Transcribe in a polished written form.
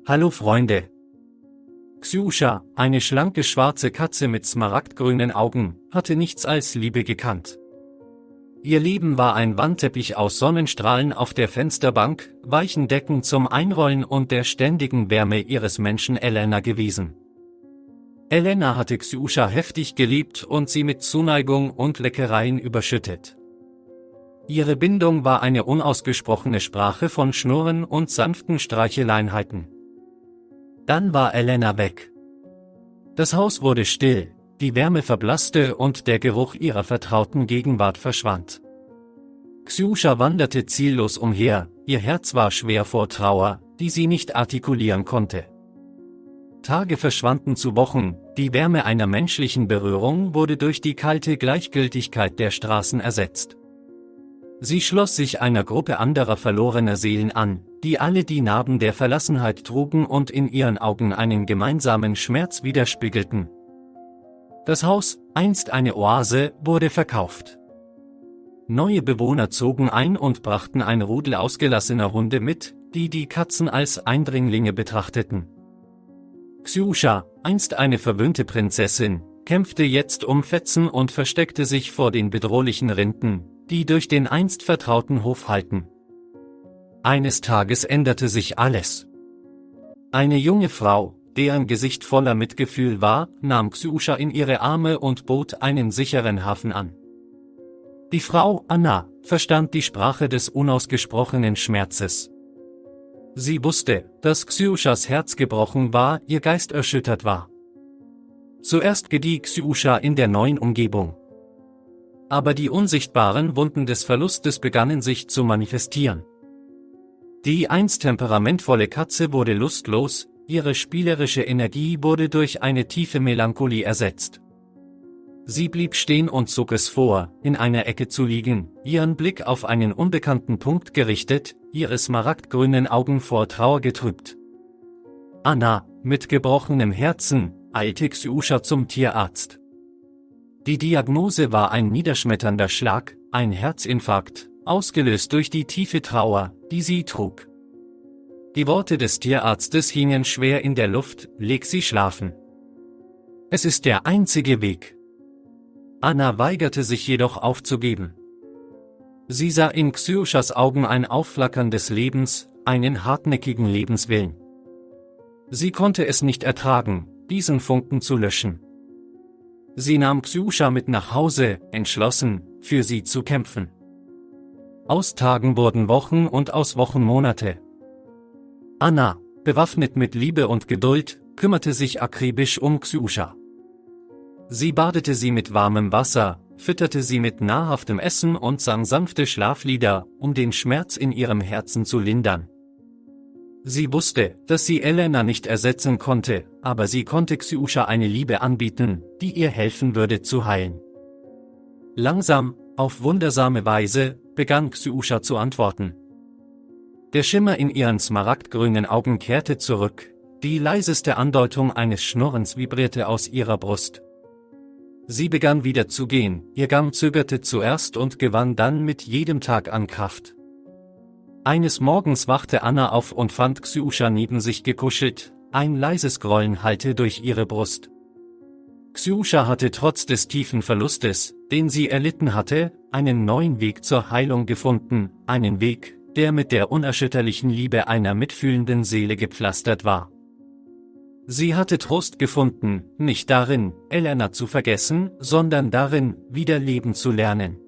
Hallo Freunde! Ksjuscha, eine schlanke schwarze Katze mit smaragdgrünen Augen, hatte nichts als Liebe gekannt. Ihr Leben war ein Wandteppich aus Sonnenstrahlen auf der Fensterbank, weichen Decken zum Einrollen und der ständigen Wärme ihres Menschen Elena gewesen. Elena hatte Ksjuscha heftig geliebt und sie mit Zuneigung und Leckereien überschüttet. Ihre Bindung war eine unausgesprochene Sprache von Schnurren und sanften Streicheleinheiten. Dann war Elena weg. Das Haus wurde still, die Wärme verblasste und der Geruch ihrer vertrauten Gegenwart verschwand. Ksjuscha wanderte ziellos umher, ihr Herz war schwer vor Trauer, die sie nicht artikulieren konnte. Tage verschwanden zu Wochen, die Wärme einer menschlichen Berührung wurde durch die kalte Gleichgültigkeit der Straßen ersetzt. Sie schloss sich einer Gruppe anderer verlorener Seelen an, die alle die Narben der Verlassenheit trugen und in ihren Augen einen gemeinsamen Schmerz widerspiegelten. Das Haus, einst eine Oase, wurde verkauft. Neue Bewohner zogen ein und brachten ein Rudel ausgelassener Hunde mit, die die Katzen als Eindringlinge betrachteten. Ksjuscha, einst eine verwöhnte Prinzessin, kämpfte jetzt um Fetzen und versteckte sich vor den bedrohlichen Rinden, die durch den einst vertrauten Hof hallten. Eines Tages änderte sich alles. Eine junge Frau, deren Gesicht voller Mitgefühl war, nahm Ksjuscha in ihre Arme und bot einen sicheren Hafen an. Die Frau, Anna, verstand die Sprache des unausgesprochenen Schmerzes. Sie wusste, dass Ksjuschas Herz gebrochen war, ihr Geist erschüttert war. Zuerst gedieh Ksjuscha in der neuen Umgebung. Aber die unsichtbaren Wunden des Verlustes begannen sich zu manifestieren. Die einst temperamentvolle Katze wurde lustlos, ihre spielerische Energie wurde durch eine tiefe Melancholie ersetzt. Sie blieb stehen und zog es vor, in einer Ecke zu liegen, ihren Blick auf einen unbekannten Punkt gerichtet, ihre smaragdgrünen Augen vor Trauer getrübt. Anna, mit gebrochenem Herzen, eilte Ksjuscha zum Tierarzt. Die Diagnose war ein niederschmetternder Schlag, ein Herzinfarkt, ausgelöst durch die tiefe Trauer, die sie trug. Die Worte des Tierarztes hingen schwer in der Luft: Leg sie schlafen. Es ist der einzige Weg. Anna weigerte sich jedoch aufzugeben. Sie sah in Ksjuschas Augen ein Aufflackern des Lebens, einen hartnäckigen Lebenswillen. Sie konnte es nicht ertragen, diesen Funken zu löschen. Sie nahm Ksjuscha mit nach Hause, entschlossen, für sie zu kämpfen. Aus Tagen wurden Wochen und aus Wochen Monate. Anna, bewaffnet mit Liebe und Geduld, kümmerte sich akribisch um Ksjuscha. Sie badete sie mit warmem Wasser, fütterte sie mit nahrhaftem Essen und sang sanfte Schlaflieder, um den Schmerz in ihrem Herzen zu lindern. Sie wusste, dass sie Elena nicht ersetzen konnte, aber sie konnte Ksjuscha eine Liebe anbieten, die ihr helfen würde zu heilen. Langsam, auf wundersame Weise, begann Ksjuscha zu antworten. Der Schimmer in ihren smaragdgrünen Augen kehrte zurück, die leiseste Andeutung eines Schnurrens vibrierte aus ihrer Brust. Sie begann wieder zu gehen, ihr Gang zögerte zuerst und gewann dann mit jedem Tag an Kraft. Eines Morgens wachte Anna auf und fand Ksjuscha neben sich gekuschelt, ein leises Grollen hallte durch ihre Brust. Ksjuscha hatte trotz des tiefen Verlustes, den sie erlitten hatte, einen neuen Weg zur Heilung gefunden, einen Weg, der mit der unerschütterlichen Liebe einer mitfühlenden Seele gepflastert war. Sie hatte Trost gefunden, nicht darin, Elena zu vergessen, sondern darin, wieder leben zu lernen.